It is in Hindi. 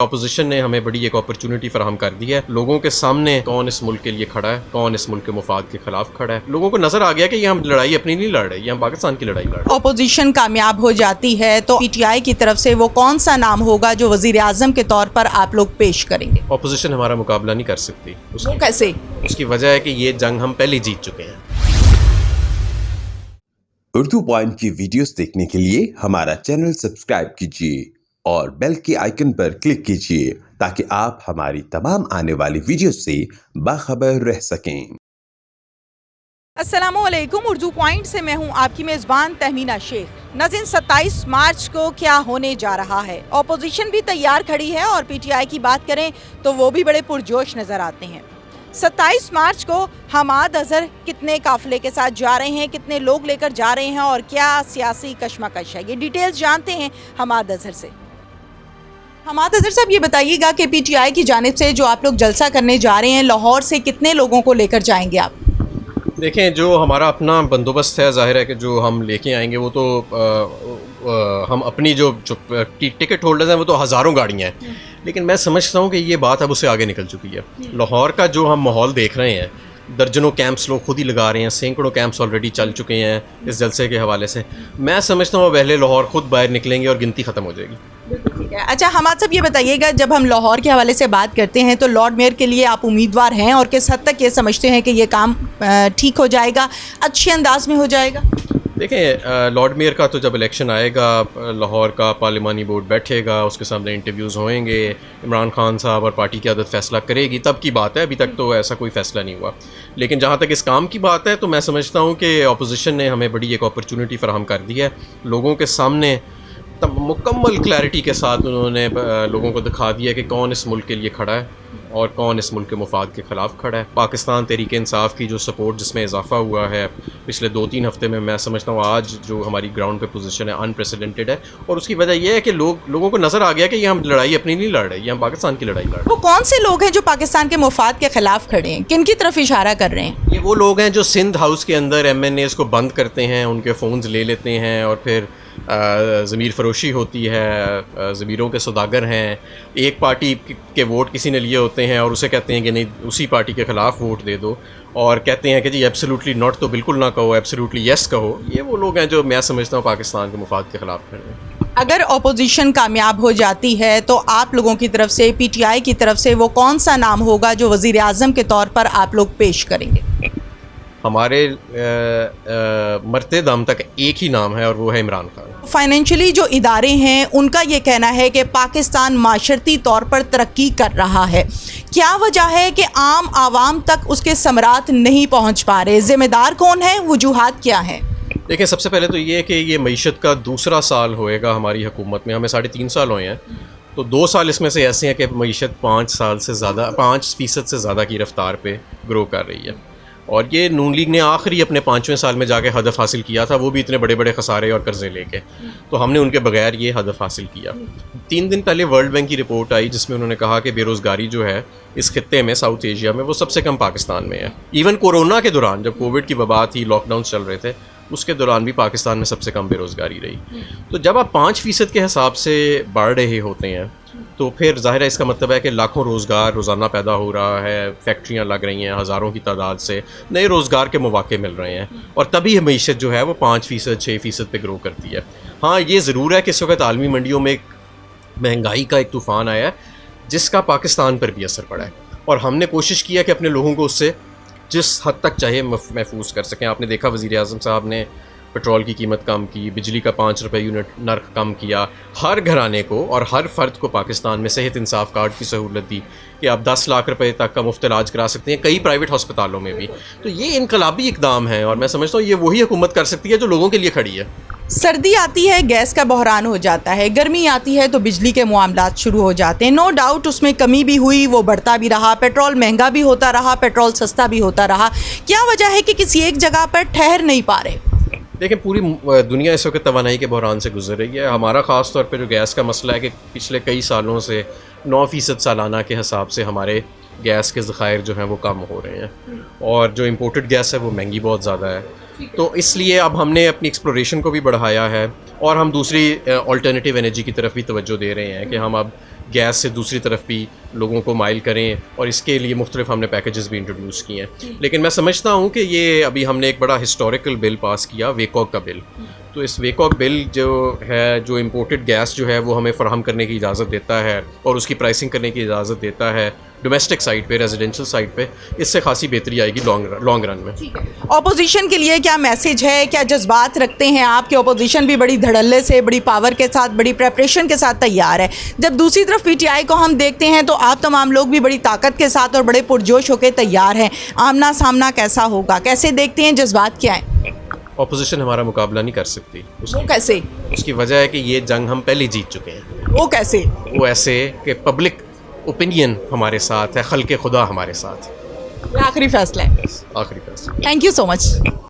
अपोजिशन ने हमें बड़ी एक अपॉर्चुनिटी फराहम कर दी है। लोगों के सामने कौन इस मुल्क के लिए खड़ा है, कौन इस मुल्क के मुफाद के खिलाफ खड़ा है। लोगों को नजर आ गया कि ये हम लड़ाई अपनी नहीं लड़ रहे, ये हम पाकिस्तान की लड़ाई लड़ रहे हैं। अपोजिशन कामयाब हो जाती है तो PTI की तरफ से वो कौन सा नाम होगा जो वजीर आजम के तौर पर आप लोग पेश करेंगे? अपोजिशन हमारा मुकाबला नहीं कर सकती। वो कैसे? उसकी वजह है कि ये जंग हम पहले जीत चुके हैं। उर्दू पॉइंट की वीडियोस देखने के लिए हमारा चैनल सब्सक्राइब कीजिए और बेल के आइकन पर क्लिक कीजिए ताकि आप हमारी तमाम आने वाली वीडियोस से बाखबर रह सकें। अस्सलामुअलैकुम, उर्दू पॉइंट से मैं हूं आपकी मेज़बान तहमीना शेख। नाज़रीन, 27 मार्च को क्या होने जा रहा है? अपोजिशन भी तैयार खड़ी है और PTI की बात करें तो वो भी बड़े पुरजोश नज़र आते हैं। 27 मार्च को हमाद अजहर कितने काफिले के साथ जा रहे हैं, कितने लोग लेकर जा रहे हैं और क्या सियासी कशमकश है, ये डिटेल्स जानते हैं हमाद अजहर से। हमाद अजहर साहब, ये बताइएगा कि PTI की जानिब से जो आप लोग जलसा करने जा रहे हैं, लाहौर से कितने लोगों को लेकर जाएंगे आप? देखें, जो हमारा अपना बंदोबस्त है, जाहिर है कि जो हम लेके आएंगे वो तो हम अपनी जो टिकट होल्डर्स हैं वो तो हज़ारों गाड़ियाँ हैं, लेकिन मैं समझता हूँ कि ये बात अब उससे आगे निकल चुकी है। लाहौर का जो हम माहौल देख रहे हैं, दर्जनों कैंप्स लोग खुद ही लगा रहे हैं, सैकड़ों कैंप्स ऑलरेडी चल चुके हैं इस जलसे के हवाले से। मैं समझता हूँ पहले लाहौर खुद बाहर निकलेंगे और गिनती ख़त्म हो जाएगी। ठीक है। अच्छा हमाद साहब, ये बताइएगा, जब हम लाहौर के हवाले से बात करते हैं तो लॉर्ड मेयर के लिए आप उम्मीदवार हैं और किस हद तक ये समझते हैं कि ये काम ठीक हो जाएगा, अच्छे अंदाज में हो जाएगा? देखें, लॉर्ड मेयर का तो जब इलेक्शन आएगा, लाहौर का पार्लिमानी बोर्ड बैठेगा, उसके सामने इंटरव्यूज़ होएंगे, इमरान खान साहब और पार्टी की आदत फ़ैसला करेगी, तब की बात है। अभी तक तो ऐसा कोई फ़ैसला नहीं हुआ। लेकिन जहाँ तक इस काम की बात है तो मैं समझता हूँ कि अपोजिशन ने हमें बड़ी एक अपॉर्चुनिटी फराहम कर दी है। लोगों के सामने मुकम्मल क्लैरिटी के साथ उन्होंने लोगों को दिखा दिया कि कौन इस मुल्क के लिए खड़ा है और कौन इस मुल्क के मुफाद के ख़िलाफ़ खड़ा है। पाकिस्तान तहरीक इंसाफ की जो सपोर्ट जिसमें इजाफ़ा हुआ है पिछले 2-3 हफ़्ते में, मैं समझता हूँ आज जो हमारी ग्राउंड पे पोजीशन है अनप्रेसिडेंटेड है। और उसकी वजह यह है कि लोगों को नज़र आ गया कि ये हम लड़ाई अपनी नहीं लड़ रहे, ये हम पाकिस्तान की लड़ाई लड़ रहे हैं। वो कौन से लोग हैं जो पाकिस्तान के मुफाद के ख़िलाफ़ खड़े हैं, किन की तरफ इशारा कर रहे हैं? ये वो लोग हैं जो सिंध हाउस के अंदर MNAs को बंद करते हैं, उनके फ़ोन्स ले लेते हैं और फिर ज़मीर फ़रोशी होती है, ज़मीरों के सौदागर हैं। एक पार्टी के वोट किसी ने लिए होते हैं और उसे कहते हैं कि नहीं उसी पार्टी के ख़िलाफ़ वोट दे दो, और कहते हैं कि जी एब्सोल्युटली नॉट तो बिल्कुल ना कहो, एब्सोल्युटली यस कहो। ये वो लोग हैं जो मैं समझता हूँ पाकिस्तान के मुफाद के ख़िलाफ़ खड़े हैं। अगर अपोजिशन कामयाब हो जाती है तो आप लोगों की तरफ से, PTI की तरफ से वो कौन सा नाम होगा जो वज़ीर आज़म के तौर पर आप लोग पेश करेंगे? हमारे मरते दम तक एक ही नाम है और वो है इमरान खान। फाइनेंशियली जो इदारे हैं उनका ये कहना है कि पाकिस्तान माशरती तौर पर तरक्की कर रहा है। क्या वजह है कि आम आवाम तक उसके समरात नहीं पहुंच पा रहे? ज़िम्मेदार कौन है, वजूहात क्या हैं? देखिए, सबसे पहले तो ये है कि ये मईशत का दूसरा साल होएगा हमारी हुकूमत में। हमें 3.5 साल हुए हैं, तो 2 साल इसमें से ऐसे हैं कि मईशत 5% से ज़्यादा की रफ्तार पे ग्रो कर रही है। और ये नून लीग ने आखिरी अपने 5वें साल में जाके हदफ हासिल किया था, वो भी इतने बड़े बड़े खसारे और कर्जे लेके, तो हमने उनके बगैर ये हदफ हासिल किया। 3 दिन पहले वर्ल्ड बैंक की रिपोर्ट आई जिसमें उन्होंने कहा कि बेरोज़गारी जो है इस खित्ते में, साउथ एशिया में, वो सबसे कम पाकिस्तान में है। इवन कोरोना के दौरान जब कोविड की वबा थी, लॉकडाउन चल रहे थे, उसके दौरान भी पाकिस्तान में सबसे कम बेरोज़गारी रही। तो जब आप 5% के हिसाब से बढ़ रहे होते हैं तो फिर ज़ाहिर है इसका मतलब है कि लाखों रोज़गार रोज़ाना पैदा हो रहा है, फैक्ट्रियाँ लग रही हैं, हज़ारों की तादाद से नए रोज़गार के मौके मिल रहे हैं, और तभी मईशत जो है वो 5%, 6% पे ग्रो करती है। हाँ, ये ज़रूर है कि इस वक्त आलमी मंडियों में महंगाई का एक तूफ़ान आया है जिसका पाकिस्तान पर भी असर पड़ा है, और हमने कोशिश किया कि अपने लोगों को उससे जिस हद तक चाहे महफूज कर सकें। आपने देखा वज़ीर आज़म साहब ने पेट्रोल की कीमत कम की, बिजली का 5 रुपये यूनिट नर्क कम किया, हर घराने को और हर फ़र्द को पाकिस्तान में सेहत इंसाफ कार्ड की सहूलत दी कि आप 10 लाख रुपए तक का मुफ्त इलाज करा सकते हैं, कई प्राइवेट हस्पतालों में भी। तो ये इनकलाबी इकदाम है और मैं समझता हूँ ये वही हुकूमत कर सकती है जो लोगों के लिए खड़ी है। सर्दी आती है, गैस का बहरान हो जाता है, गर्मी आती है तो बिजली के मामलात शुरू हो जाते हैं। नो डाउट उसमें कमी भी हुई, वो बढ़ता भी रहा, पेट्रोल महंगा भी होता रहा, पेट्रोल सस्ता भी होता रहा। क्या वजह है कि किसी एक जगह पर ठहर नहीं पा रहे? देखिए, पूरी दुनिया इस वक्त तवानाई के बहरान से गुजर रही है। हमारा ख़ास तौर पे जो गैस का मसला है कि पिछले कई सालों से 9% सालाना के हिसाब से हमारे गैस के ज़खायर जो हैं वो कम हो रहे हैं, और जो इम्पोर्टेड गैस है वो महंगी बहुत ज़्यादा है। तो इसलिए अब हमने अपनी एक्सप्लोरेशन को भी बढ़ाया है और हम दूसरी अल्टरनेटिव एनर्जी की तरफ भी तवज्जो दे रहे हैं कि हम अब गैस से दूसरी तरफ भी लोगों को माइल करें, और इसके लिए मुख्तलिफ हमने पैकेजेस भी इंट्रोड्यूस किए हैं। लेकिन मैं समझता हूँ कि ये अभी हमने एक बड़ा हिस्टोरिकल बिल पास किया, वेकॉक का बिल। तो इस वेकॉक बिल जो है, जो इम्पोर्टेड गैस जो है वो हमें फराहम करने की इजाज़त देता है और उसकी प्राइसिंग करने की इजाज़त देता है डोमेस्टिक साइड पे, रेजिडेंशियल साइड पे। इससे खासी बेहतरी आएगी लॉन्ग रन में। ऑपोजिशन के लिए क्या मैसेज है, क्या जज्बात रखते हैं आप? कि ऑपोजिशन भी बड़ी धड़ल्ले से, बड़ी पावर के साथ, बड़ी प्रेपरेशन के साथ तैयार है, जब दूसरी तरफ पीटीआई को हम देखते हैं तो आप तमाम लोग भी बड़ी ताकत के साथ और बड़े पुरजोश होकर तैयार हैं। आमना सामना कैसा होगा, कैसे देखते हैं, जज्बात क्या है? ऑपोजिशन हमारा मुकाबला नहीं कर सकती। वो कैसे? उसकी वजह है कि ये जंग हम पहले जीत चुके हैं। वो कैसे? वो ऐसे कि पब्लिक ओपिनियन हमारे साथ है, खल्के खुदा हमारे साथ। आखिरी फैसला है। आखिरी फैसला। Thank you so much.